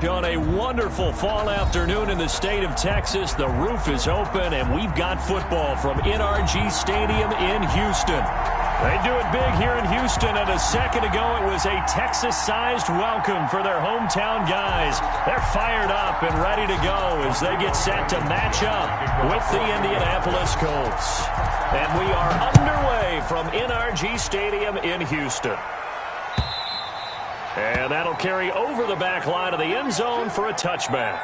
On a wonderful fall afternoon in the state of Texas, the roof is open, and we've got football from NRG Stadium in Houston. They do it big here in Houston, and a second ago it was a Texas-sized welcome for their hometown guys. They're fired up and ready to go as they get set to match up with the Indianapolis Colts. And we are underway from NRG Stadium in Houston. And that'll carry over the back line of the end zone for a touchback.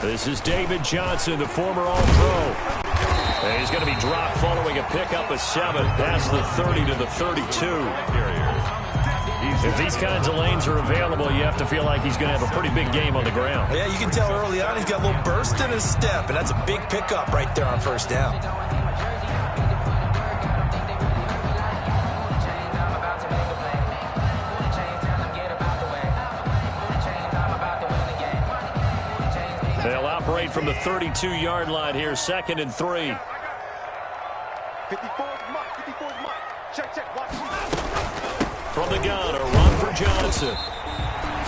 This is David Johnson, the former All-Pro. And he's going to be dropped following a pickup of 7 past the 30 to the 32. If these kinds of lanes are available, you have to feel like he's going to have a pretty big game on the ground. Yeah, you can tell early on he's got a little burst in his step, and that's a big pickup right there on first down. They'll operate from the 32-yard line here, 2nd and 3. 54 mark. Check. From the gun, a run for Johnson.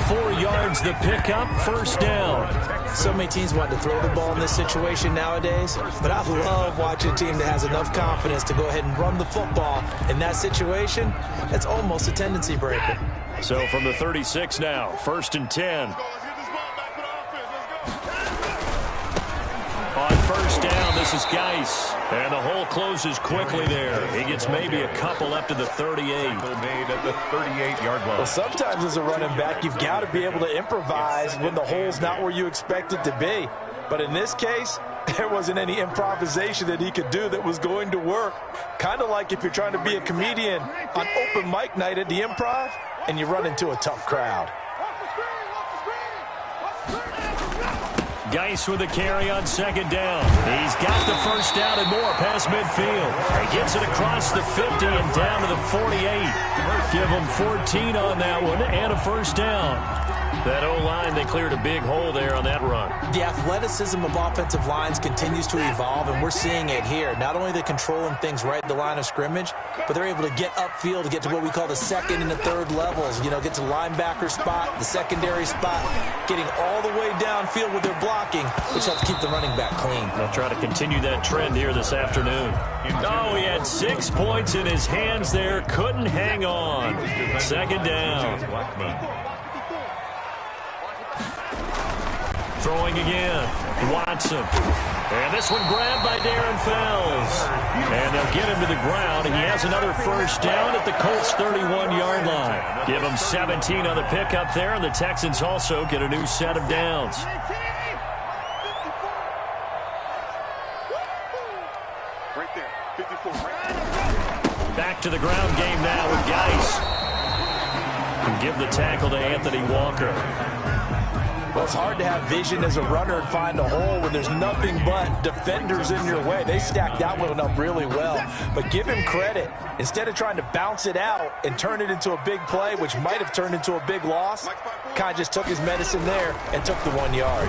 4 yards the pickup, first down. So many teams want to throw the ball in this situation nowadays, but I love watching a team that has enough confidence to go ahead and run the football. In that situation, that's almost a tendency breaker. So from the 36 now, 1st and 10. On first down, this is Geis. And the hole closes quickly there. He gets maybe a couple up to the 38. Made at the 38-yard line. Well, sometimes as a running back, you've got to be able to improvise when the hole's not where you expect it to be. But in this case, there wasn't any improvisation that he could do that was going to work. Kind of like if you're trying to be a comedian on open mic night at the Improv and you run into a tough crowd. Geis with a carry on 2nd down. He's got the first down and more past midfield. He gets it across the 50 and down to the 48. Give him 14 on that one and a first down. That O-line, they cleared a big hole there on that run. The athleticism of offensive lines continues to evolve, and we're seeing it here. Not only are they controlling things right at the line of scrimmage, but they're able to get upfield to get to what we call the 2nd and the 3rd levels. You know, get to linebacker spot, the secondary spot, getting all the way downfield with their blocking, which helps keep the running back clean. They'll try to continue that trend here this afternoon. Oh, he had 6 points in his hands there. Couldn't hang on. 2nd down. Throwing again, Watson. And this one grabbed by Darren Fells. And they'll get him to the ground. He has another first down at the Colts' 31-yard line. Give him 17 on the pickup there, and the Texans also get a new set of downs. Right there, 54. Back to the ground game now with Geis. And give the tackle to Anthony Walker. Well, it's hard to have vision as a runner and find a hole when there's nothing but defenders in your way. They stacked that one up really well. But give him credit. Instead of trying to bounce it out and turn it into a big play, which might have turned into a big loss, kind of just took his medicine there and took the 1 yard.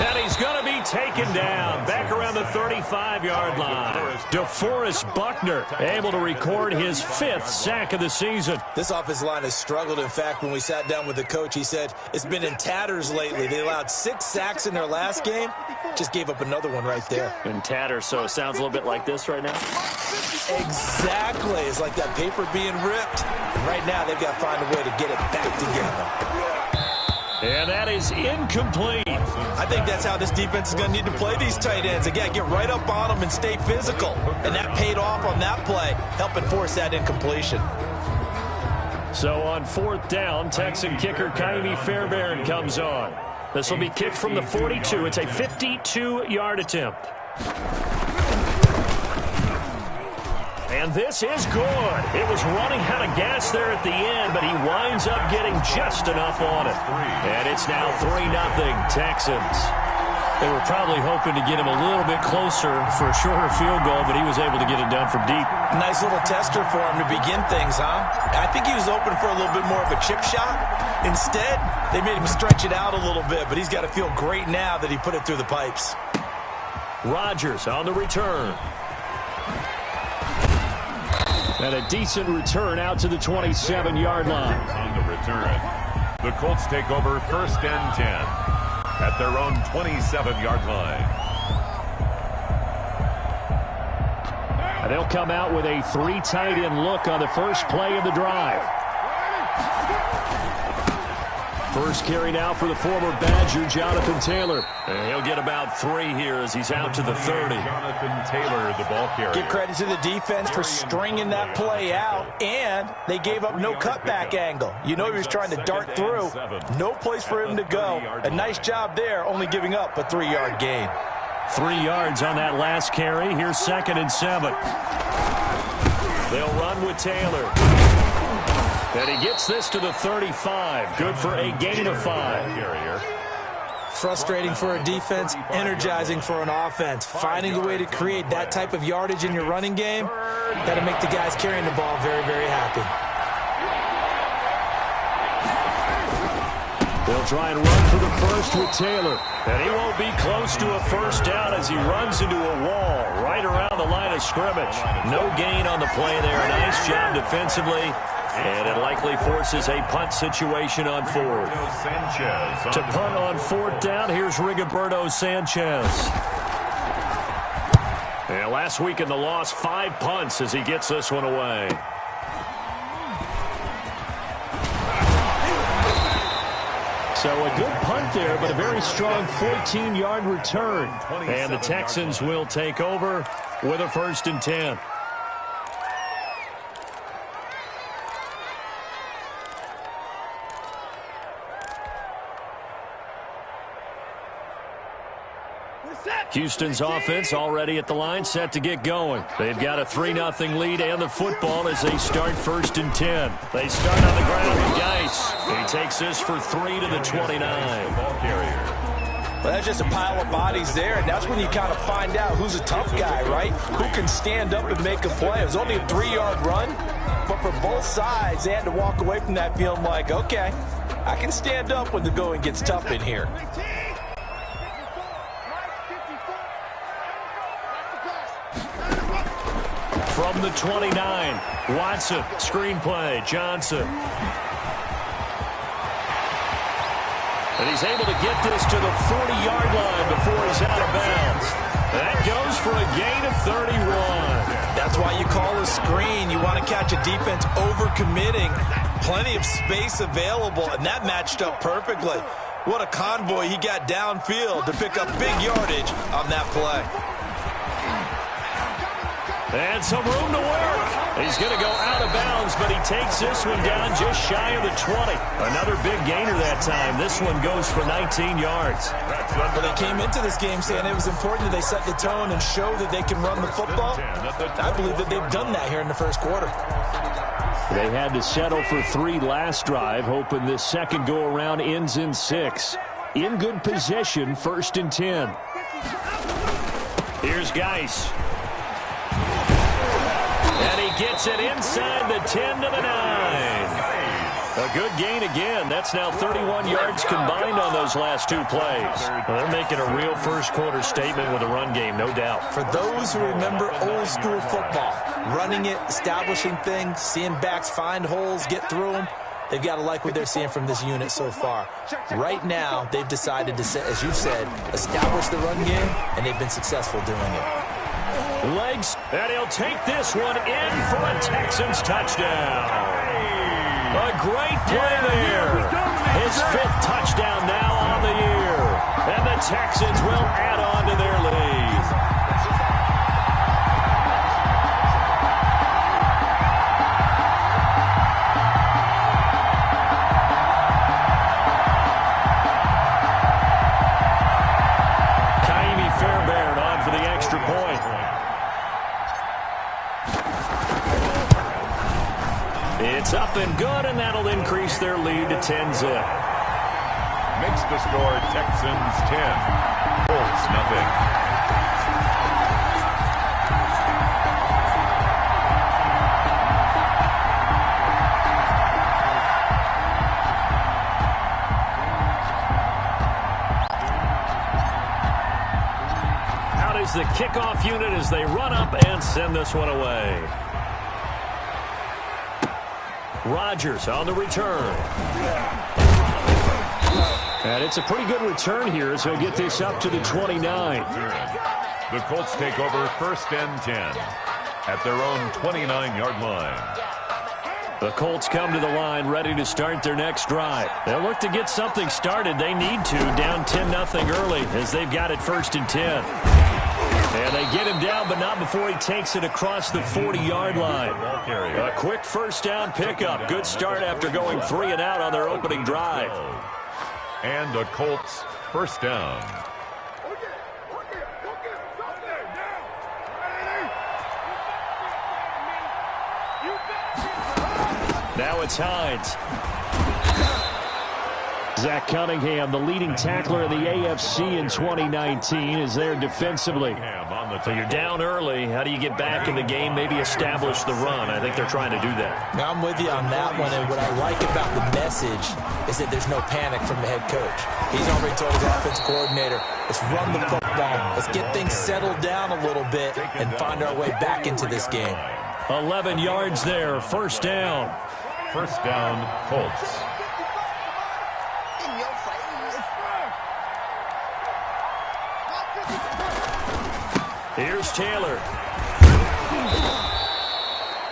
And he's going to be taken down back around the 35-yard line. DeForest Buckner able to record his 5th sack of the season. This offensive line has struggled. In fact, when we sat down with the coach, he said it's been in tatters lately. They allowed 6 sacks in their last game. Just gave up another one right there. In tatters, so it sounds a little bit like this right now. Exactly. It's like that paper being ripped. And right now, they've got to find a way to get it back together. And that is incomplete. I think that's how this defense is going to need to play these tight ends. Again, get right up on them and stay physical. And that paid off on that play, helping force that incompletion. So on 4th down, Texan kicker Kaimi Fairbairn comes on. This will be kicked from the 42. It's a 52-yard attempt. And this is good. It was running out of gas there at the end, but he winds up getting just enough on it. And it's now 3-0 Texans. They were probably hoping to get him a little bit closer for a shorter field goal, but he was able to get it done from deep. Nice little tester for him to begin things, huh? I think he was open for a little bit more of a chip shot. Instead, they made him stretch it out a little bit, but he's got to feel great now that he put it through the pipes. Rodgers on the return. And a decent return out to the 27-yard line. On the return, the Colts take over 1st and 10 at their own 27-yard line. And they'll come out with a 3 tight end look on the first play of the drive. First carry now for the former Badger, Jonathan Taylor. And he'll get about 3 here as he's out to the 30. Jonathan Taylor, the ball carrier. Give credit to the defense for stringing that play out, and they gave up no cutback angle. You know he was trying to dart through. No place for him to go. A nice job there, only giving up a 3-yard gain. 3 yards on that last carry. Here's 2nd and 7. They'll run with Taylor. And he gets this to the 35. Good for a gain of 5. Frustrating for a defense, energizing for an offense. Finding a way to create that type of yardage in your running game, got to make the guys carrying the ball very, very happy. They'll try and run for the first with Taylor. And he won't be close to a first down as he runs into a wall right around the line of scrimmage. No gain on the play there. Nice job defensively. And it likely forces a punt situation on 4th. To punt on 4th down, here's Rigoberto Sanchez. And last week in the loss, 5 punts as he gets this one away. So a good punt there, but a very strong 14-yard return. And the Texans will take over with a 1st and 10. Houston's offense already at the line, set to get going. They've got a 3-0 lead and the football as they start 1st and 10. They start on the ground with Geis. He takes this for 3 to the 29. Well, that's just a pile of bodies there, and that's when you kind of find out who's a tough guy, right? Who can stand up and make a play. It was only a 3-yard run, but for both sides, they had to walk away from that feeling like, okay, I can stand up when the going gets tough in here. From the 29, Watson, screenplay, Johnson. And he's able to get this to the 40-yard line before he's out of bounds. That goes for a gain of 31. That's why you call a screen. You want to catch a defense over-committing. Plenty of space available, and that matched up perfectly. What a convoy he got downfield to pick up big yardage on that play. And some room to work. He's going to go out of bounds, but he takes this one down just shy of the 20. Another big gainer that time. This one goes for 19 yards. Well, they came into this game saying it was important that they set the tone and show that they can run the football. I believe that they've done that here in the first quarter. They had to settle for 3 last drive, hoping this second go-around ends in 6. In good position, 1st and 10. Here's Geis. And he gets it inside the 10 to the 9. A good gain again. That's now 31 yards combined on those last 2 plays. Well, they're making a real first-quarter statement with a run game, no doubt. For those who remember old-school football, running it, establishing things, seeing backs find holes, get through them, they've got to like what they're seeing from this unit so far. Right now, they've decided to, as you said, establish the run game, and they've been successful doing it. Legs, and he'll take this one in for a Texans touchdown. A great play there. His 5th touchdown now on the year. And the Texans will add on to their lead. It's up and good, and that'll increase their lead to 10-zip. Makes the score Texans 10, Colts nothing. The kickoff unit as they run up and send this one away. Rodgers on the return. And it's a pretty good return here, so he'll get this up to the 29. The Colts take over 1st and 10 at their own 29-yard line. The Colts come to the line ready to start their next drive. They'll look to get something started. They need to, down 10-0 early as they've got it 1st and 10. And they get him down, but not before he takes it across the 40-yard line. A quick 1st down pickup. Good start after going 3 and out on their opening drive. And a Colts 1st down. Now it's Hines. Zach Cunningham, the leading tackler in the AFC in 2019, is there defensively. So you're down early. How do you get back in the game, maybe establish the run? I think they're trying to do that. Now, I'm with you on that one, and what I like about the message is that there's no panic from the head coach. He's already told his offensive coordinator, let's run the football. Let's get things settled down a little bit and find our way back into this game. 11 yards there, 1st down. 1st down, Colts. Here's Taylor.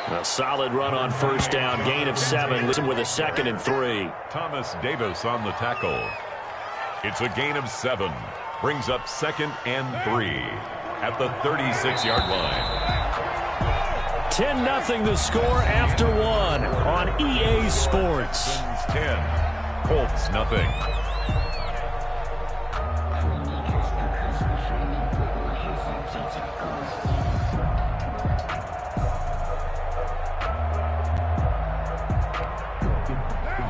A solid run on 1st down. Gain of 7. Listen with a 2nd and 3. Thomas Davis on the tackle. It's a gain of 7. Brings up 2nd and 3 at the 36-yard line. 10-0 the score after 1 on EA Sports. 10. Colts nothing.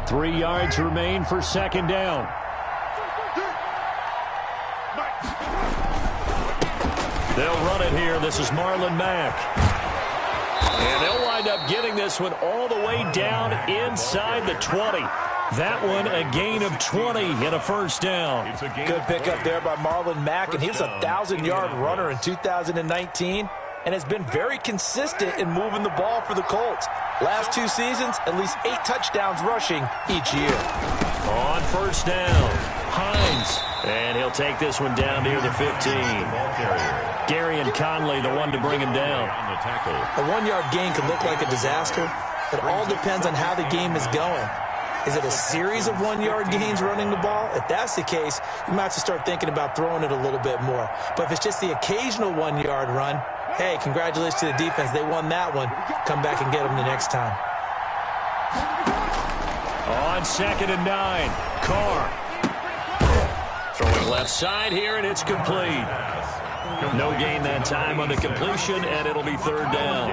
Three yards remain for 2nd down. They'll run it here. This is Marlon Mack. And they'll wind up getting this one all the way down inside the 20. That one a gain of 20 and a 1st down. Good pickup there by Marlon Mack, and he was a 1,000-yard runner in 2019 and has been very consistent in moving the ball for the Colts. Last 2 seasons, at least 8 touchdowns rushing each year. On 1st down, Hines. And he'll take this one down near the 15. Gary and Conley, the one to bring him down. A 1-yard gain could look like a disaster. It all depends on how the game is going. Is it a series of 1-yard gains running the ball? If that's the case, you might have to start thinking about throwing it a little bit more. But if it's just the occasional 1-yard run, hey, congratulations to the defense. They won that one. Come back and get them the next time. On 2nd and 9, Carr. Throwing left side here, and it's complete. No gain that time on the completion, and it'll be 3rd down.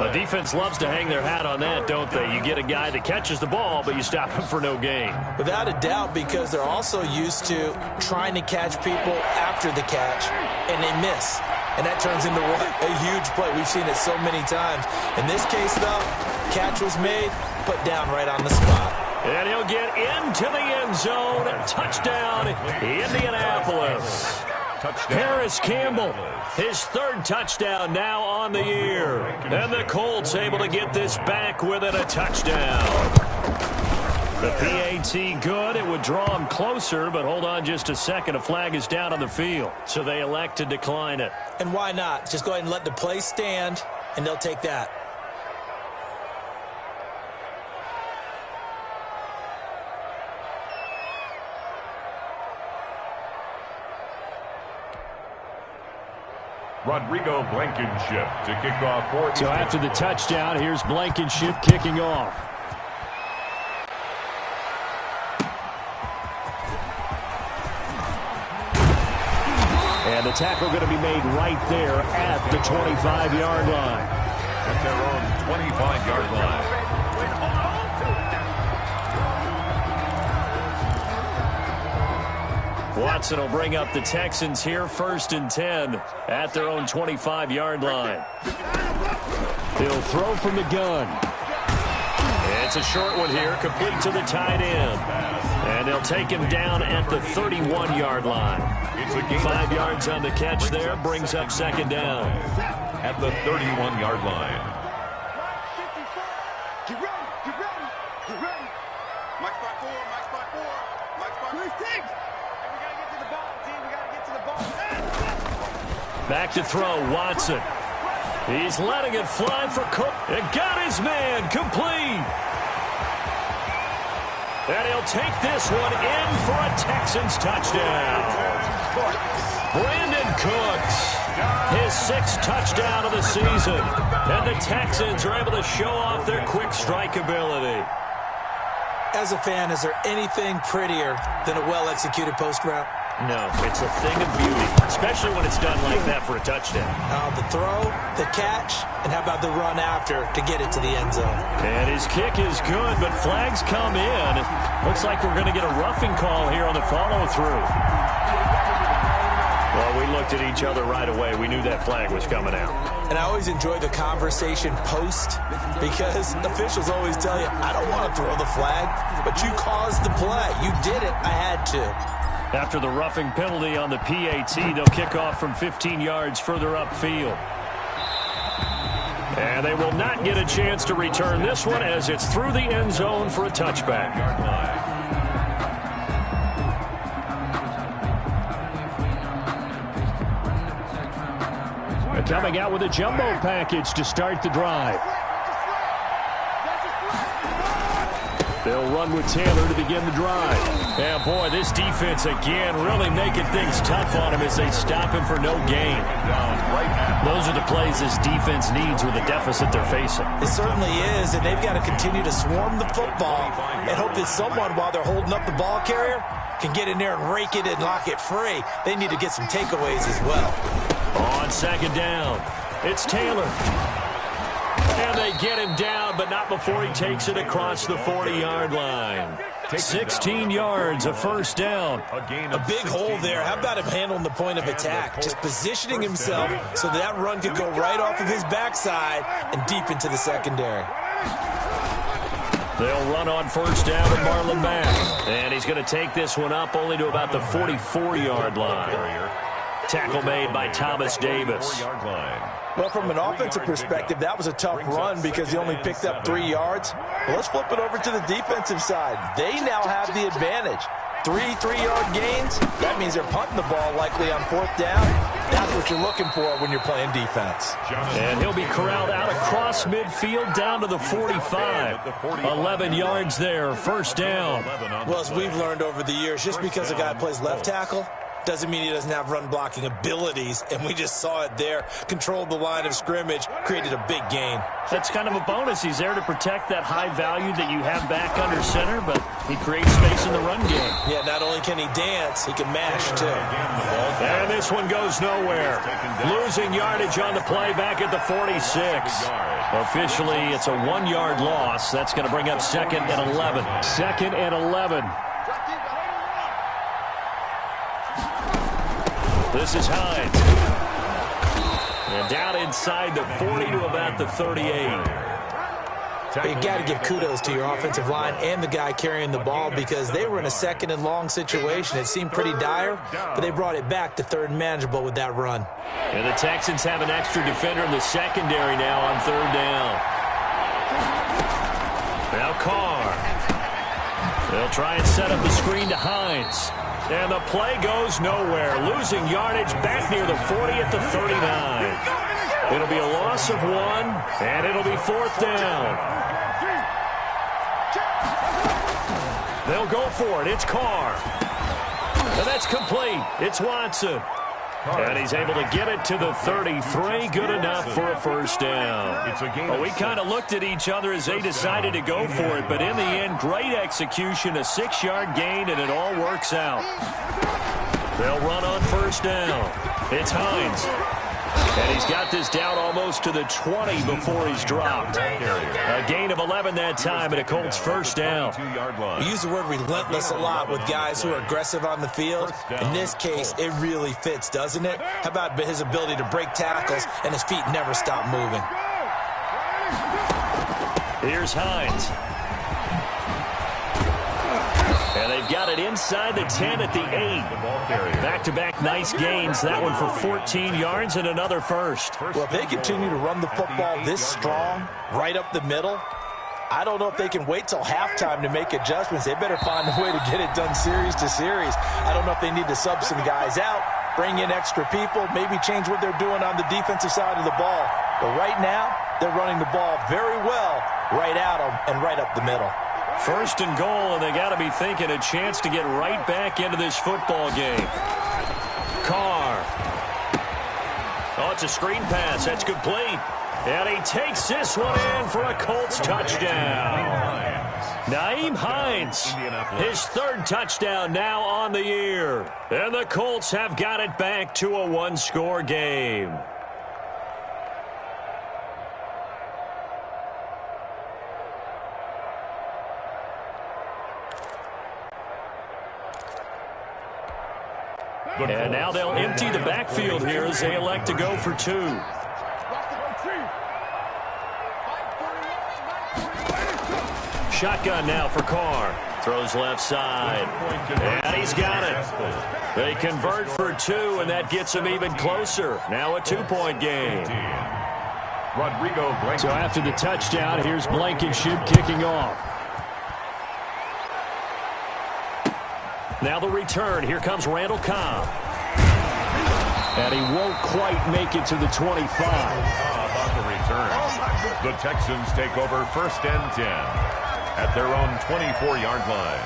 The defense loves to hang their hat on that, don't they? You get a guy that catches the ball, but you stop him for no gain. Without a doubt, because they're also used to trying to catch people after the catch, and they miss. And that turns into what? A huge play. We've seen it so many times. In this case, though, catch was made, put down right on the spot. And he'll get into the end zone. Touchdown, Indianapolis. Touchdown. Harris Campbell, his 3rd touchdown now on the year. And the Colts able to get this back within a touchdown. The PAT good. It would draw him closer, but hold on just a second. A flag is down on the field, so they elect to decline it. And why not? Just go ahead and let the play stand, and they'll take that. Rodrigo Blankenship to kick off for. So after the touchdown, here's Blankenship kicking off. And the tackle going to be made right there at the 25-yard line. At their own 25-yard line. Watson will bring up the Texans here, 1st and 10 at their own 25-yard line. He'll throw from the gun. It's a short one here, complete to the tight end. And they'll take him down at the 31-yard line. 5 yards on the catch there, brings up 2nd down. At the 31-yard line. Get ready, get ready, get ready. Mike spot 4, Mike spot 4, Mike spot 3, 6. And we got to get to the ball, team. We got to get to the ball. Back to throw, Watson. He's letting it fly for Cook. And got his man, complete. And he'll take this one in for a Texans touchdown. Brandon Cooks, his 6th touchdown of the season. And the Texans are able to show off their quick strike ability. As a fan, is there anything prettier than a well-executed post route? No, it's a thing of beauty, especially when it's done like that for a touchdown. The throw, the catch, and how about the run after to get it to the end zone? And his kick is good, but flags come in. Looks like we're going to get a roughing call here on the follow-through. Well, we looked at each other right away. We knew that flag was coming out. And I always enjoy the conversation post because officials always tell you, I don't want to throw the flag, but you caused the play. You did it. I had to. After the roughing penalty on the PAT, they'll kick off from 15 yards further upfield. And they will not get a chance to return this one as it's through the end zone for a touchback. And coming out with a jumbo package to start the drive. They'll run with Taylor to begin the drive. And, boy, this defense, again, really making things tough on him as they stop him for no gain. Those are the plays this defense needs with the deficit they're facing. It certainly is, and they've got to continue to swarm the football and hope that someone, while they're holding up the ball carrier, can get in there and rake it and lock it free. They need to get some takeaways as well. On 2nd down, it's Taylor. And they get him down, but not before he takes it across the 40-yard line. 16 yards, a 1st down. A big hole there. How about him handling the point of attack? Just positioning himself so that run could go right off of his backside and deep into the secondary. They'll run on 1st down and Marlon back. And he's going to take this one up only to about the 44-yard line. Tackle made by Thomas Davis. Well, from an offensive perspective, that was a tough run because he only picked up 3 yards. Well, let's flip it over to the defensive side. They now have the advantage. 3 3-yard gains. That means they're punting the ball likely on 4th down. That's what you're looking for when you're playing defense. And he'll be corralled out across midfield down to the 45. 11 yards there, 1st down. Well, as we've learned over the years, just because a guy plays left tackle doesn't mean he doesn't have run-blocking abilities, and we just saw it there. Controlled the line of scrimmage, created a big gain. That's kind of a bonus. He's there to protect that high value that you have back under center, but he creates space in the run game. Yeah, not only can he dance, he can mash, too. And this one goes nowhere. Losing yardage on the play back at the 46. Officially, it's a 1-yard loss. That's going to bring up 2nd and 11. 2nd and 11. This is Hines. And down inside the 40 to about the 38. You got to give kudos to your offensive line and the guy carrying the ball because they were in a 2nd and long situation. It seemed pretty dire, but they brought it back to 3rd and manageable with that run. And the Texans have an extra defender in the secondary now on 3rd down. Now Carr. They'll try and set up the screen to Hines. And the play goes nowhere. Losing yardage back near the 40 at the 39. It'll be a loss of 1, and it'll be 4th down. They'll go for it. It's Carr. And that's complete. It's Watson. And he's able to get it to the 33. Good enough for a 1st down. Well, we kind of looked at each other as they decided to go for it. But in the end, great execution, a 6-yard gain, and it all works out. They'll run on 1st down. It's Hines. And he's got this down almost to the 20 before he's dropped. A gain of 11 that time, and a Colts first down. We use the word relentless a lot with guys who are aggressive on the field. In this case, it really fits, doesn't it? How about his ability to break tackles and his feet never stop moving? Here's Hines. And they've got it inside the 10 at the 8. Back-to-back nice gains. That one for 14 yards and another first. Well, if they continue to run the football this strong, right up the middle, I don't know if they can wait till halftime to make adjustments. They better find a way to get it done series to series. I don't know if they need to sub some guys out, bring in extra people, maybe change what they're doing on the defensive side of the ball. But right now, they're running the ball very well right at them and right up the middle. First and goal, and they got to be thinking a chance to get right back into this football game. Carr. Oh, it's a screen pass. That's complete. And he takes this one in for a Colts touchdown. Nyheim Hines, his third touchdown now on the year. And the Colts have got it back to a one-score game. And now they'll empty the backfield here as they elect to go for 2. Shotgun now for Carr. Throws left side. And he's got it. They convert for 2, and that gets them even closer. Now a 2-point game. So after the touchdown, here's Blankenship kicking off. Now the return. Here comes Randall Cobb. And he won't quite make it to the 25. On the return, the Texans take over first and 10 at their own 24-yard line.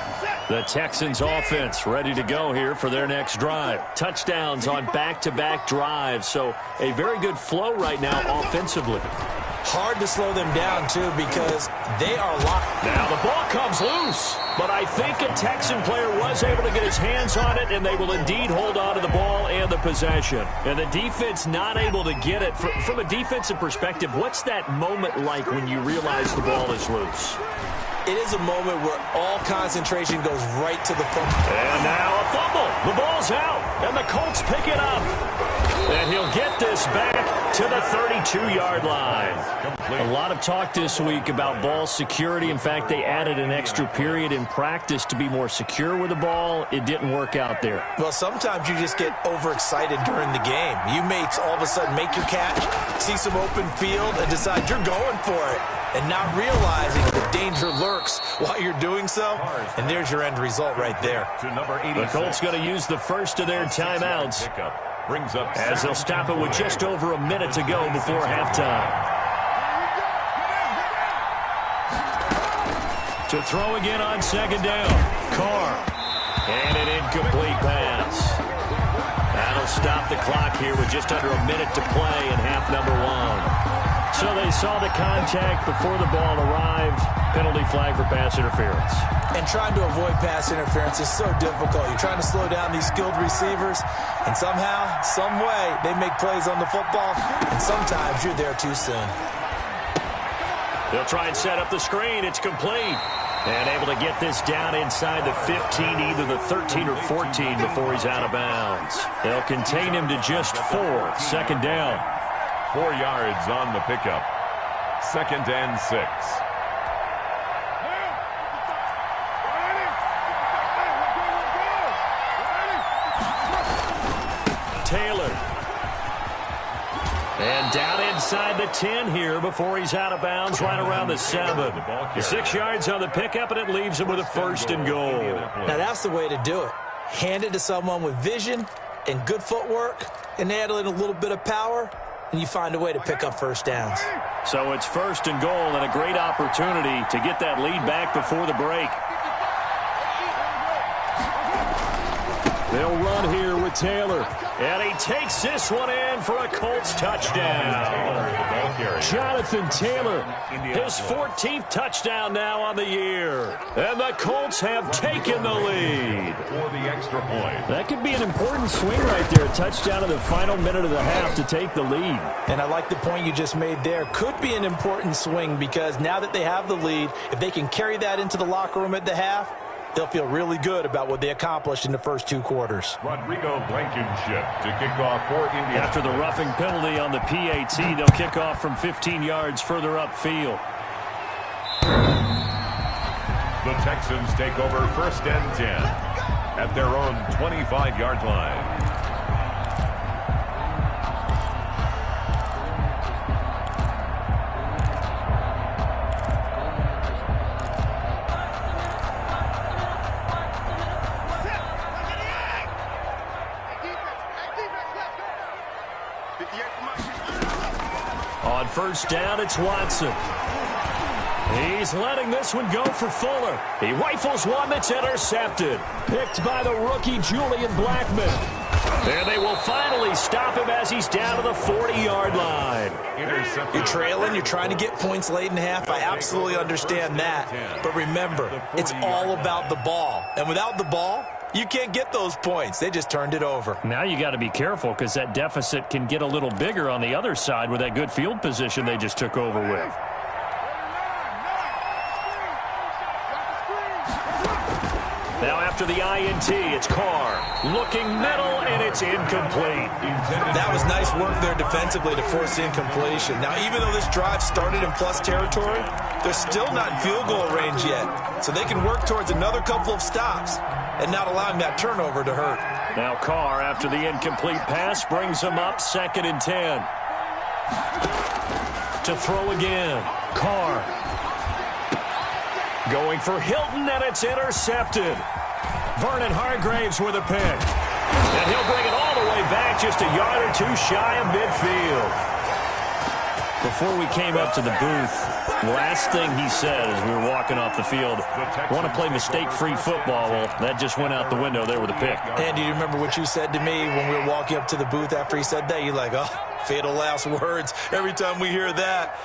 The Texans offense ready to go here for their next drive. Touchdowns on back-to-back drives, so a very good flow right now offensively. Hard to slow them down, too, because they are locked. Now the ball comes loose, but I think a Texan player was able to get his hands on it, and they will indeed hold on to the ball and the possession. And the defense not able to get it. From a defensive perspective, what's that moment like when you realize the ball is loose? It is a moment where all concentration goes right to the fumble. And now a fumble. The ball's out, and the Colts pick it up. And he'll get this back to the 32-yard line. A lot of talk this week about ball security. In fact, they added an extra period in practice to be more secure with the ball. It didn't work out there. Well, sometimes you just get overexcited during the game. You may all of a sudden make your catch, see some open field, and decide you're going for it, and not realizing the danger lurks while you're doing so. And there's your end result right there. The Colts going to use the first of their timeouts as they'll stop it with just over a minute to go before halftime. To throw again on second down. Carr. And an incomplete pass. That'll stop the clock here with just under a minute to play in half number 1. So they saw the contact before the ball arrived. Penalty flag for pass interference. And trying to avoid pass interference is so difficult. You're trying to slow down these skilled receivers, and somehow, some way, they make plays on the football, and sometimes you're there too soon. They'll try and set up the screen. It's complete. And able to get this down inside the 15, either the 13 or 14 before he's out of bounds. They'll contain him to just 4. Second down. 4 yards on the pickup. Second and 6. Taylor. And down inside the 10 here before he's out of bounds, right around the 7. 6 yards on the pickup, and it leaves him with a first and goal. Now that's the way to do it. Hand it to someone with vision and good footwork, and add in a little bit of power, and you find a way to pick up first downs. So it's first and goal, and a great opportunity to get that lead back before the break. They'll run run here with Taylor. And he takes this one in for a Colts touchdown. Jonathan Taylor, his 14th touchdown now on the year. And the Colts have taken the lead. For the extra point. That could be an important swing right there. A touchdown in the final minute of the half to take the lead. And I like the point you just made there. Could be an important swing because now that they have the lead, if they can carry that into the locker room at the half, they'll feel really good about what they accomplished in the first 2 quarters. Rodrigo Blankenship to kick off for India. After the roughing penalty on the PAT, they'll kick off from 15 yards further upfield. The Texans take over 1st and 10 at their own 25-yard line. On 1st down, it's Watson. He's letting this one go for Fuller. He rifles one that's intercepted. Picked by the rookie Julian Blackman. And they will finally stop him as he's down to the 40-yard line. You're trailing. You're trying to get points late in half. I absolutely understand that. But remember, it's all about the ball. And without the ball, you can't get those points. They just turned it over. Now you got to be careful because that deficit can get a little bigger on the other side with that good field position they just took over with. Now after the INT, it's Carr. Looking middle, and it's incomplete. That was nice work there defensively to force incompletion. Now, even though this drive started in plus territory, they're still not in field goal range yet. So they can work towards another couple of stops and not allowing that turnover to hurt. Now Carr, after the incomplete pass, brings him up 2nd and 10. To throw again. Carr. Going for Hilton, and it's intercepted. Vernon Hargraves with a pick. And he'll bring it all the way back just a yard or 2 shy of midfield. Before we came up to the booth, last thing he said as we were walking off the field, want to play mistake-free football. Well, that just went out the window there with a pick. And do you remember what you said to me when we were walking up to the booth after he said that? You're like, oh, fatal last words. Every time we hear that,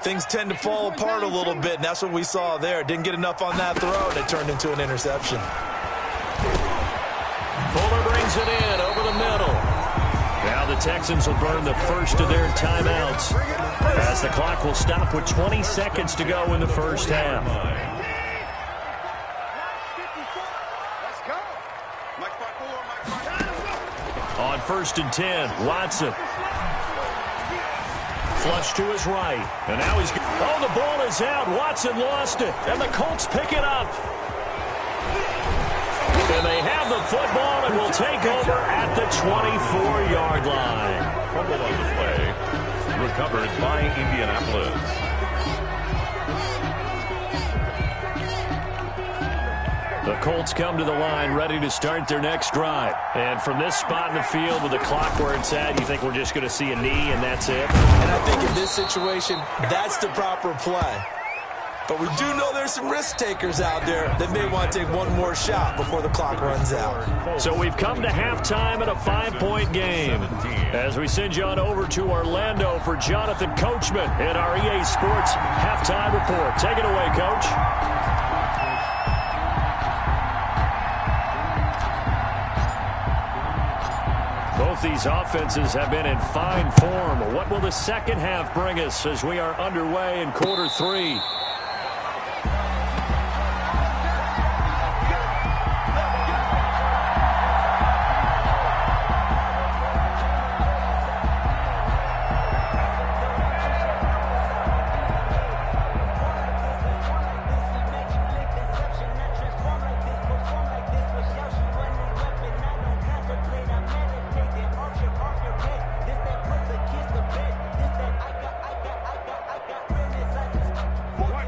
things tend to fall apart a little bit, and that's what we saw there. Didn't get enough on that throw, and it turned into an interception. Fuller brings it in over the middle. Now the Texans will burn the first of their timeouts as the clock will stop with 20 seconds to go in the first half. On 1st and 10, Watson. Flush to his right. And now he's... Oh, the ball is out. Watson lost it. And the Colts pick it up. And they have the football and will take over at the 24-yard line. Fumble on the play. Recovered by Indianapolis. The Colts come to the line ready to start their next drive. And from this spot in the field with the clock where it's at, you think we're just going to see a knee and that's it? And I think in this situation, that's the proper play. But we do know there's some risk takers out there that may want to take one more shot before the clock runs out. So we've come to halftime in a 5-point game. As we send you on over to Orlando for Jonathan Coachman in our EA Sports Halftime Report. Take it away, Coach. Both these offenses have been in fine form. What will the second half bring us as we are underway in quarter 3?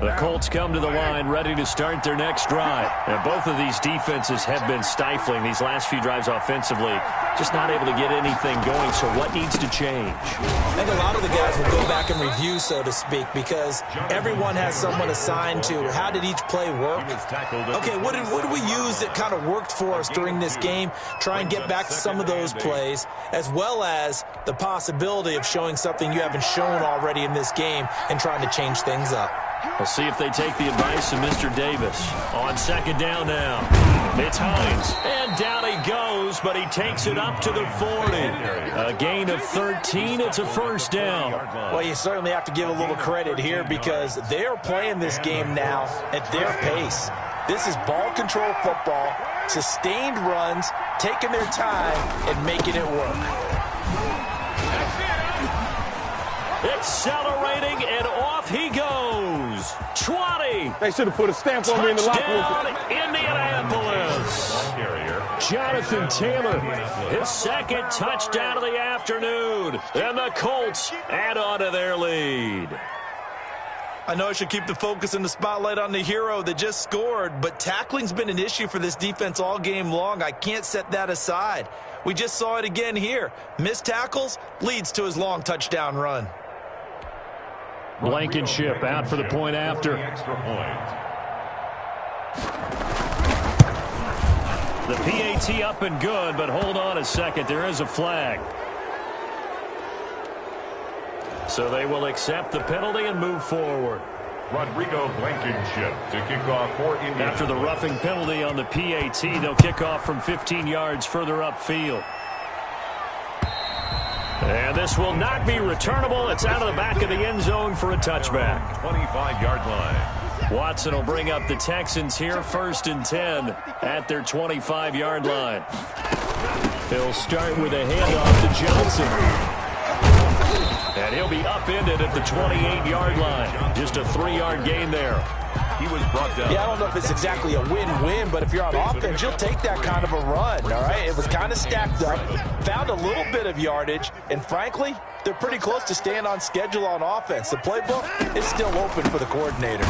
The Colts come to the line ready to start their next drive. And both of these defenses have been stifling these last few drives offensively. Just not able to get anything going. So what needs to change? I think a lot of the guys will go back and review, so to speak, because everyone has someone assigned to how did each play work. Okay, what did we use that kind of worked for us during this game? Try and get back to some of those plays, as well as the possibility of showing something you haven't shown already in this game and trying to change things up. We'll see if they take the advice of Mr. Davis. On second down now. It's Hines. And down he goes, but he takes it up to the 40. A gain of 13. It's a first down. Well, you certainly have to give a little credit here because they are playing this game now at their pace. This is ball control football, sustained runs, taking their time, and making it work. Accelerating, and off he goes. 20. They should have put a stamp on me in the locker room. Touchdown, Indianapolis. Jonathan Taylor, his second touchdown of the afternoon. And the Colts add on to their lead. I know I should keep the focus and the spotlight on the hero that just scored, but tackling's been an issue for this defense all game long. I can't set that aside. We just saw it again here. Missed tackles leads to his long touchdown run. Blankenship out for the point after. The PAT up and good, but hold on a second. There is a flag. So they will accept the penalty and move forward. Rodrigo Blankenship to kick off for Indiana. After the roughing penalty on the PAT, they'll kick off from 15 yards further upfield. And this will not be returnable. It's out of the back of the end zone for a touchback. 25-yard line. Watson will bring up the Texans here, 1st and 10 at their 25-yard line. He'll start with a handoff to Johnson. And he'll be upended at the 28-yard line. Just a 3-yard gain there. He was brought down. Yeah, I don't know if it's exactly a win-win, but if you're on offense, you'll take that kind of a run, all right? It was kind of stacked up, found a little bit of yardage, and frankly, they're pretty close to staying on schedule on offense. The playbook is still open for the coordinator.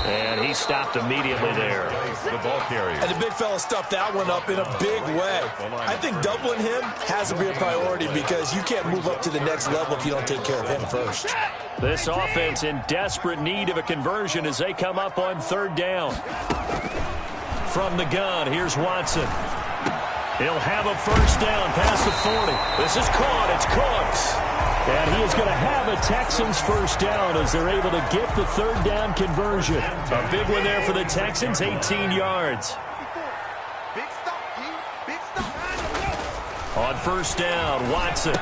And he stopped immediately there. The ball carrier. And the big fella stuffed that one up in a big way. I think doubling him has to be a priority because you can't move up to the next level if you don't take care of him first. This offense in desperate need of a conversion as they come up on 3rd down. From the gun, here's Watson. He'll have a first down past the 40. This is caught. It's Cooks. And he is going to have a Texans first down as they're able to get the 3rd down conversion. A big one there for the Texans, 18 yards. On 1st down, Watson.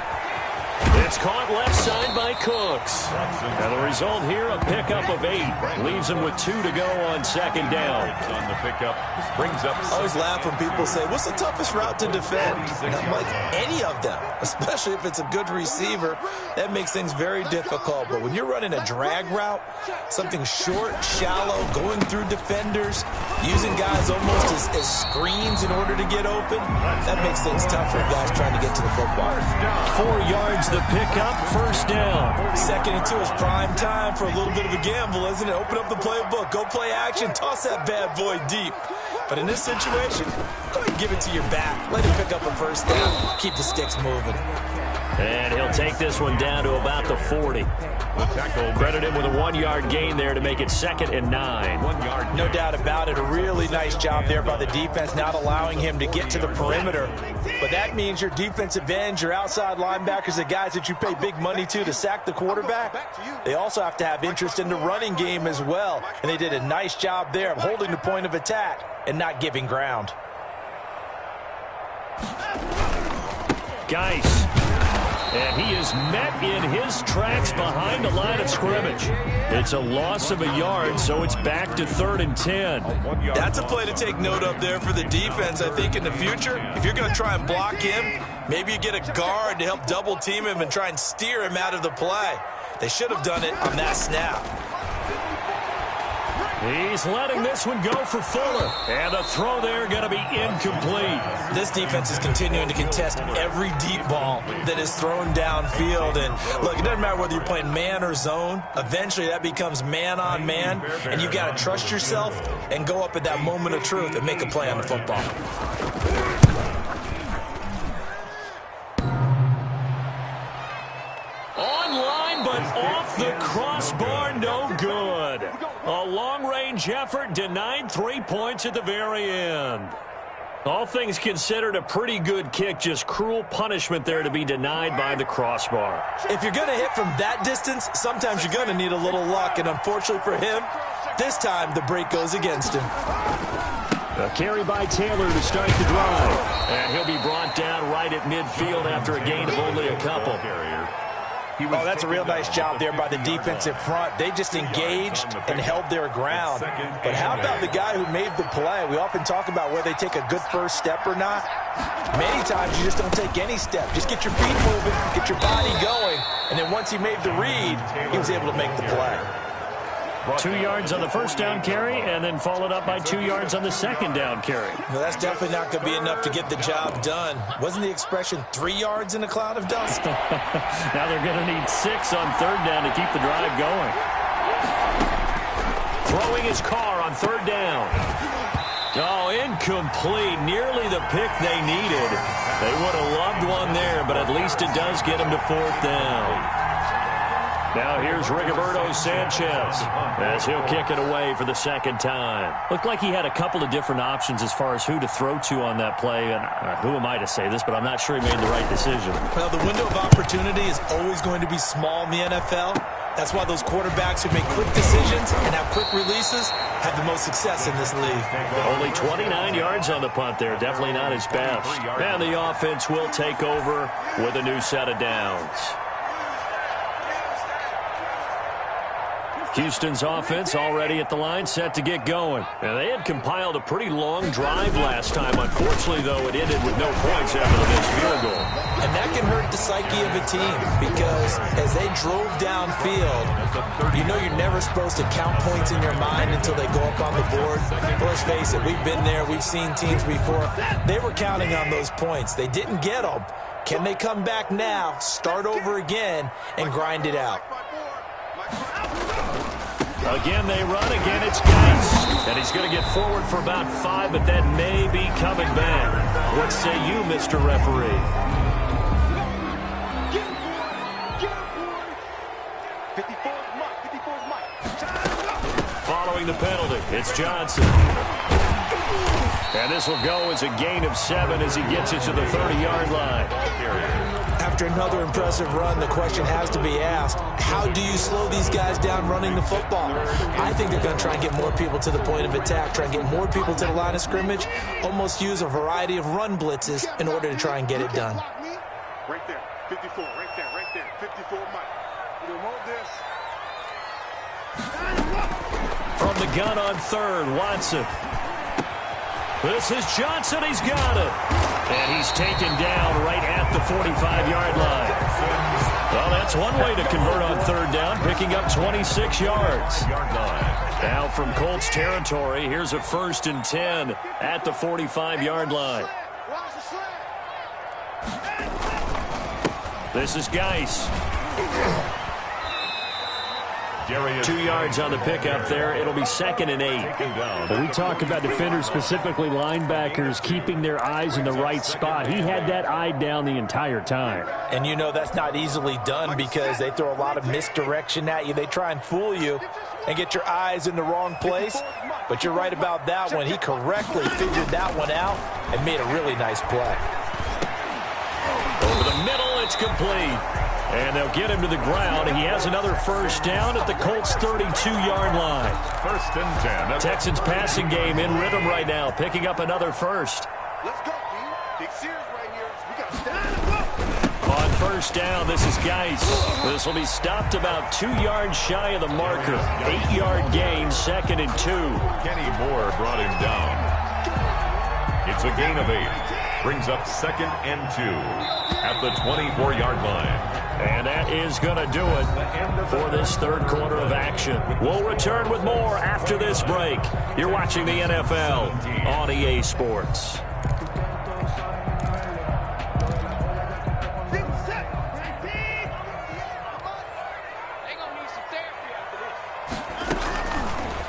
It's caught left side by Cooks. And the result here, a pickup of 8. Leaves him with 2 to go on 2nd down. On the pickup, brings up. I always laugh when people say, what's the toughest route to defend? And I'm like, any of them, especially if it's a good receiver. That makes things very difficult. But when you're running a drag route, something short, shallow, going through defenders, using guys almost as screens in order to get open, that makes things tough for guys trying to get to the football. 4 yards the pickup, 1st down. 2nd and 2 is prime time for a little bit of a gamble, isn't it? Open up the playbook, go play action, toss that bad boy deep. But in this situation, go ahead and give it to your back. Let him pick up a 1st down. Keep the sticks moving. And he'll take this one down to about the 40. Credit him with a 1-yard gain there to make it 2nd and 9. 1 yard. No doubt about it. A really nice job there by the defense, not allowing him to get to the perimeter. But that means your defensive ends, your outside linebackers, the guys that you pay big money to sack the quarterback, they also have to have interest in the running game as well. And they did a nice job there of holding the point of attack and not giving ground. Geis. And he is met in his tracks behind the line of scrimmage. It's a loss of a yard, so it's back to 3rd and 10. That's a play to take note of there for the defense. I think in the future, if you're going to try and block him, maybe you get a guard to help double team him and try and steer him out of the play. They should have done it on that snap. He's letting this one go for Fuller. And the throw there going to be incomplete. This defense is continuing to contest every deep ball that is thrown downfield. And look, it doesn't matter whether you're playing man or zone. Eventually that becomes man on man. And you've got to trust yourself and go up at that moment of truth and make a play on the football. Online, but off the crossbar, no good. A long-range effort denied 3 points at the very end. All things considered, a pretty good kick, just cruel punishment there to be denied by the crossbar. If you're going to hit from that distance, sometimes you're going to need a little luck, and unfortunately for him, this time the break goes against him. A carry by Taylor to start the drive. And he'll be brought down right at midfield after a gain of only a couple. Oh, that's a real nice job there by the defensive front. They just engaged and held their ground. But how about the guy who made the play? We often talk about whether they take a good first step or not. Many times you just don't take any step. Just get your feet moving, get your body going, and then once he made the read, he was able to make the play. 2 yards on the first down carry, and then followed up by 2 yards on the second down carry. Well, that's definitely not going to be enough to get the job done. Wasn't the expression 3 yards in a cloud of dust? Now they're going to need 6 on third down to keep the drive going. Throwing his car on third down. Oh, incomplete. Nearly the pick they needed. They would have loved one there, but at least it does get them to fourth down. Now here's Rigoberto Sanchez as he'll kick it away for the second time. Looked like he had a couple of different options as far as who to throw to on that play. And who am I to say this, but I'm not sure he made the right decision. Well, the window of opportunity is always going to be small in the NFL. That's why those quarterbacks who make quick decisions and have quick releases have the most success in this league. Only 29 yards on the punt there. Definitely not his best. And the offense will take over with a new set of downs. Houston's offense already at the line, set to get going. And they had compiled a pretty long drive last time. Unfortunately, though, it ended with no points after the missed field goal. And that can hurt the psyche of a team because as they drove downfield, you know you're never supposed to count points in your mind until they go up on the board. Let's face it, we've been there. We've seen teams before. They were counting on those points. They didn't get them. Can they come back now, start over again, and grind it out? Again, they run. Again, it's Geis. And he's going to get forward for about 5, but that may be coming back. What say you, Mr. Referee? 54 Following the penalty, it's Johnson. And this will go as a gain of 7 as he gets it to the 30-yard line. After another impressive run, the question has to be asked, how do you slow these guys down running the football? I think they're going to try and get more people to the point of attack, try and get more people to the line of scrimmage, almost use a variety of run blitzes in order to try and get it done. Right there, 54, right there, 54, Mike. You remove this. From the gun on third, Watson. This is Johnson. He's got it. And he's taken down right at the 45-yard line. Well, that's one way to convert on third down, picking up 26 yards. Now from Colts territory, here's a 1st and 10 at the 45-yard line. This is Geis. 2 yards on the pickup there. It'll be 2nd and 8. When we talk about defenders, specifically linebackers, keeping their eyes in the right spot. He had that eye down the entire time. And you know that's not easily done because they throw a lot of misdirection at you. They try and fool you and get your eyes in the wrong place. But you're right about that one. He correctly figured that one out and made a really nice play. Over the middle, it's complete. And they'll get him to the ground. He has another 1st down at the Colts' 32-yard line. 1st and 10. Texans passing game in rhythm right now, picking up another 1st. Let's go, dude. Big series right here. We got to stand up. On 1st down, this is Geis. This will be stopped about 2 yards shy of the marker. 8-yard gain, 2nd and 2. Kenny Moore brought him down. It's a gain of 8. Brings up 2nd and 2 at the 24-yard line. And at is going to do it for this third quarter of action. We'll return with more after this break. You're watching the NFL on EA Sports.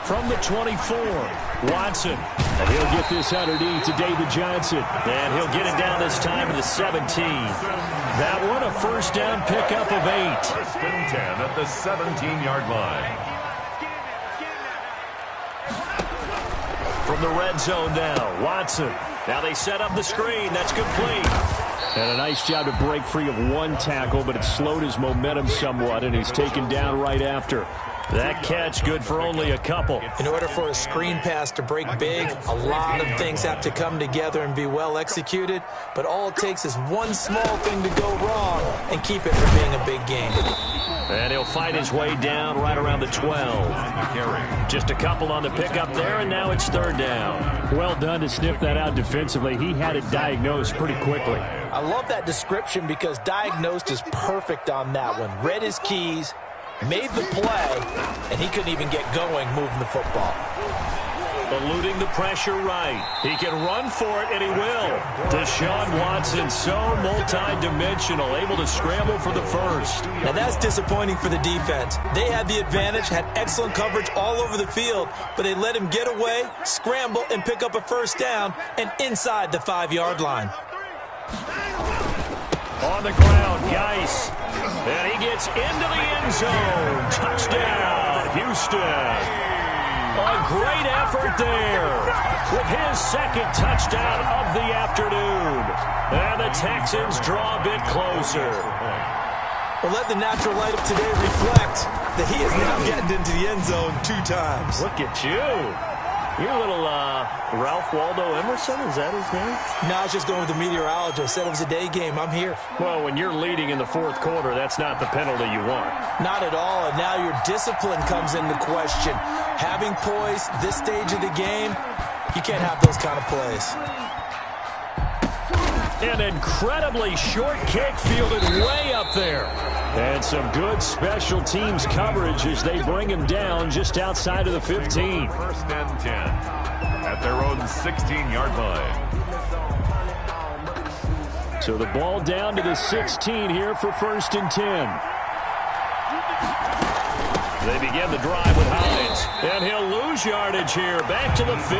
From the 24, Watson. And he'll get this underneath to David Johnson. And he'll get it down this time to the 17. That one a first down pickup of 8. First and 10 at the 17-yard line. From the red zone now, Watson. Now they set up the screen. That's complete. And a nice job to break free of one tackle, but it slowed his momentum somewhat, and he's taken down right after. That catch good for only a couple. In order for a screen pass to break big, a lot of things have to come together and be well executed, but all it takes is one small thing to go wrong and keep it from being a big game. And he'll fight his way down right around the 12. Just a couple on the pickup there, and now it's third down. Well done to sniff that out defensively. He had it diagnosed pretty quickly. I love that description because diagnosed is perfect on that one. Read his keys, made the play, and he couldn't even get going moving the football. Eluding the pressure right. He can run for it, and he will. Deshaun Watson, so multi-dimensional, able to scramble for the first. Now that's disappointing for the defense. They had the advantage, had excellent coverage all over the field, but they let him get away, scramble, and pick up a first down, and inside the 5-yard line. On the ground, Geis. And he gets into the end zone. Touchdown, Houston. A great effort there with his second touchdown of the afternoon. And the Texans draw a bit closer. Well, let the natural light of today reflect that he is now getting into the end zone 2 times. Look at you. You're a little Ralph Waldo Emerson, is that his name? No, I was just going with the meteorologist. Said it was a day game. I'm here. Well, when you're leading in the fourth quarter, that's not the penalty you want. Not at all, and now your discipline comes into question. Having poise this stage of the game, you can't have those kind of plays. An incredibly short kick fielded way up there. And some good special teams coverage as they bring him down just outside of the 15. First and 10 at their own 16-yard line. So the ball down to the 16 here for first and 10. They begin the drive with Hines, and he'll lose yardage here, back to the 15.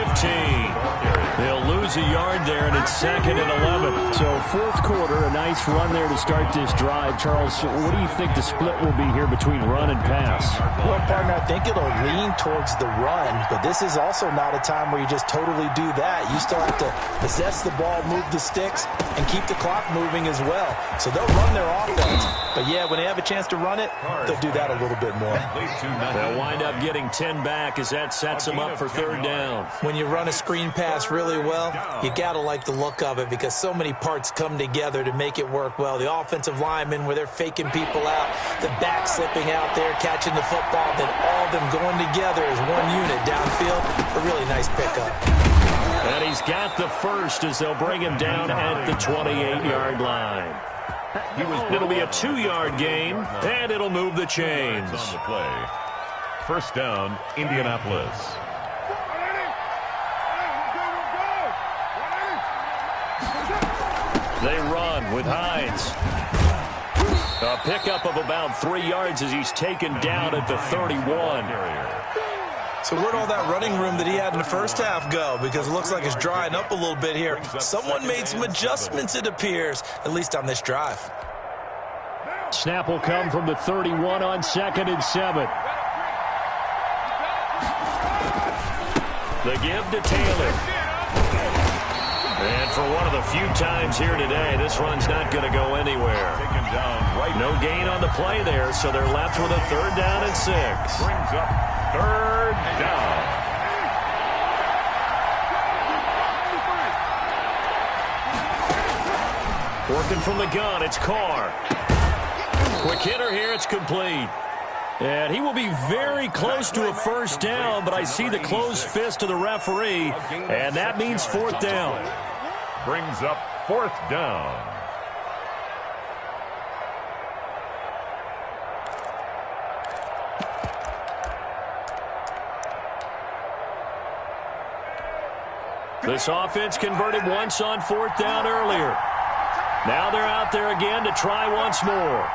He'll lose a yard there, and it's second and 11. So fourth quarter, a nice run there to start this drive. Charles, what do you think the split will be here between run and pass? Well, partner, I think it'll lean towards the run, but this is also not a time where you just totally do that. You still have to possess the ball, move the sticks, and keep the clock moving as well. So they'll run their offense, but yeah, when they have a chance to run it, they'll do that a little bit more. They'll wind up getting 10 back as that sets them up for third down. When you run a screen pass really well, you got to like the look of it because so many parts come together to make it work well. The offensive linemen where they're faking people out, the back slipping out there, catching the football, then all of them going together as one unit downfield. A really nice pickup. And he's got the first as they'll bring him down at the 28-yard line. It'll be a 2-yard gain, and it'll move the chains. On the play. First down, Indianapolis. They run with Hines. A pickup of about 3 yards as he's taken down at the 31. So where'd all that running room that he had in the first half go? Because it looks like it's drying up a little bit here. Someone made some adjustments, it appears, at least on this drive. Snap will come from the 31 on 2nd and 7. The give to Taylor. And for one of the few times here today, this run's not going to go anywhere. Taken down right. No gain on the play there, so they're left with a third down and 6. Brings up third down. Working from the gun, it's Carr. Quick hitter here, it's complete. And he will be very close to a first down, but I see the closed fist of the referee, and that means fourth down. Brings up fourth down. This offense converted once on 4th down earlier. Now they're out there again to try once more.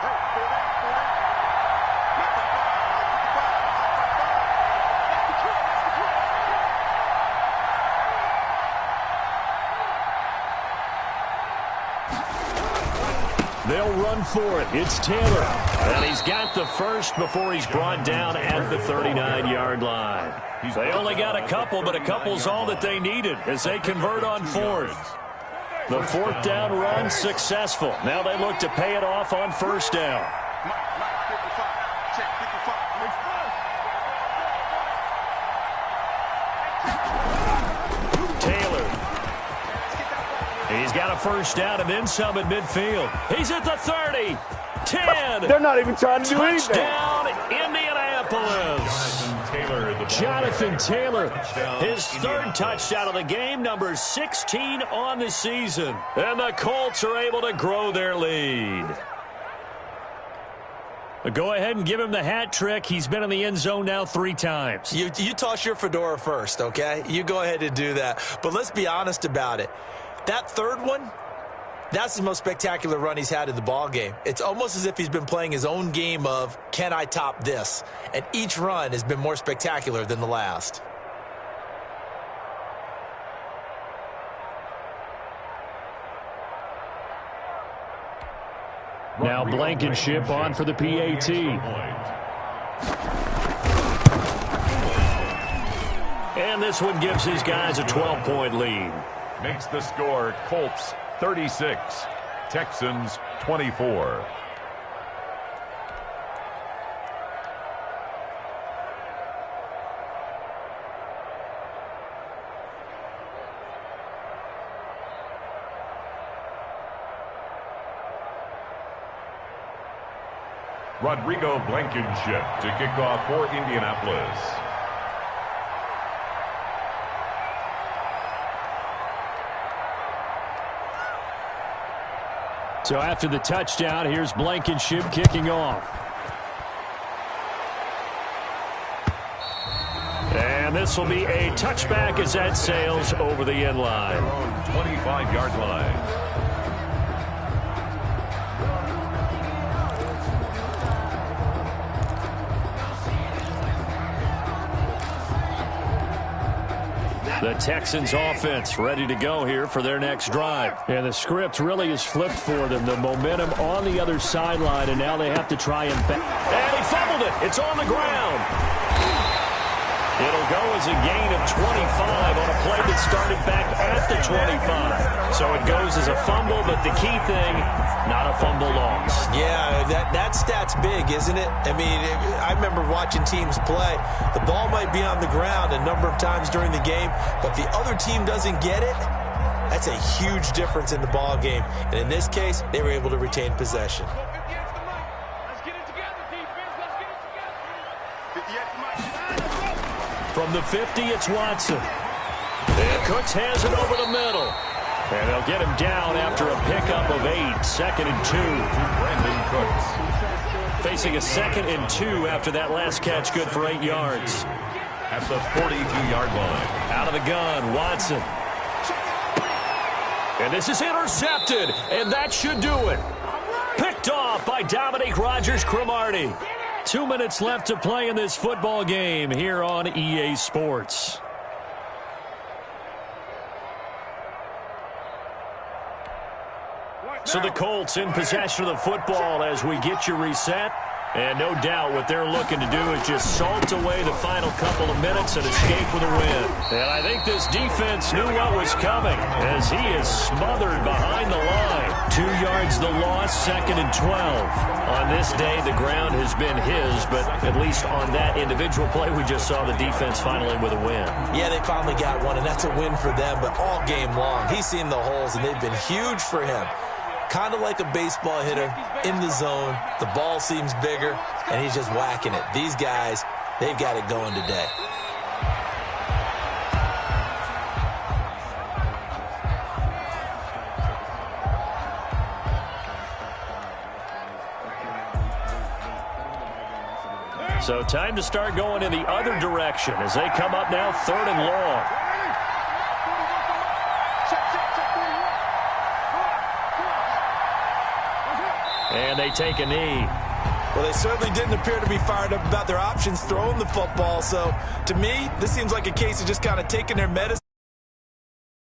They'll run for it. It's Taylor. And he's got the first before he's brought down at the 39-yard line. They only got a couple, but a couple's all that they needed as they convert on 4th. The 4th down run successful. Now they look to pay it off on 1st down. Taylor. He's got a 1st down and then some at midfield. He's at the 30. 10. They're not even trying to do anything. Touchdown, Indianapolis. Jonathan Taylor, his 3rd touchdown of the game, number 16 on the season. And the Colts are able to grow their lead. Go ahead and give him the hat trick. He's been in the end zone now 3 times. You toss your fedora first, okay? You go ahead and do that. But let's be honest about it. That 3rd one, that's the most spectacular run he's had in the ball game. It's almost as if he's been playing his own game of, can I top this? And each run has been more spectacular than the last. Now Blankenship on for the PAT. And this one gives his guys a 12-point lead. Makes the score Colts 36, Texans 24. Rodrigo Blankenship to kick off for Indianapolis. So after the touchdown, here's Blankenship kicking off. And this will be a touchback as that sails over the end line. 25-yard line. The Texans offense ready to go here for their next drive. And the script really is flipped for them. The momentum on the other sideline, and now they have to try and back. And he fumbled it. It's on the ground. It'll go as a gain of 25 on a play that started back at the 25. So it goes as a fumble, but the key thing, not a fumble loss. Yeah, that stat's big, isn't it? I mean, I remember watching teams play. The ball might be on the ground a number of times during the game, but the other team doesn't get it. That's a huge difference in the ball game. And in this case, they were able to retain possession. From the 50, it's Watson. And Cooks has it over the middle. And they'll get him down after a pickup of 8. 2nd and 2. Brandon Cooks. Facing a 2nd and 2 after that last catch, good for 8 yards. At the 42-yard line. Out of the gun, Watson. And this is intercepted, and that should do it. Picked off by Dominique Rodgers-Cromartie. 2 minutes left to play in this football game here on EA Sports. So the Colts in possession of the football as we get you reset. And no doubt what they're looking to do is just salt away the final couple of minutes and escape with a win. And I think this defense knew what was coming as he is smothered behind the line. 2 yards the loss, 2nd and 12. On this day, the ground has been his, but at least on that individual play, we just saw the defense finally with a win. Yeah, they finally got one, and that's a win for them, but all game long, he's seen the holes, and they've been huge for him. Kind of like a baseball hitter in the zone. The ball seems bigger, and he's just whacking it. These guys, they've got it going today. So time to start going in the other direction as they come up now 3rd and long. And they take a knee. Well, they certainly didn't appear to be fired up about their options throwing the football. So, to me, this seems like a case of just kind of taking their medicine.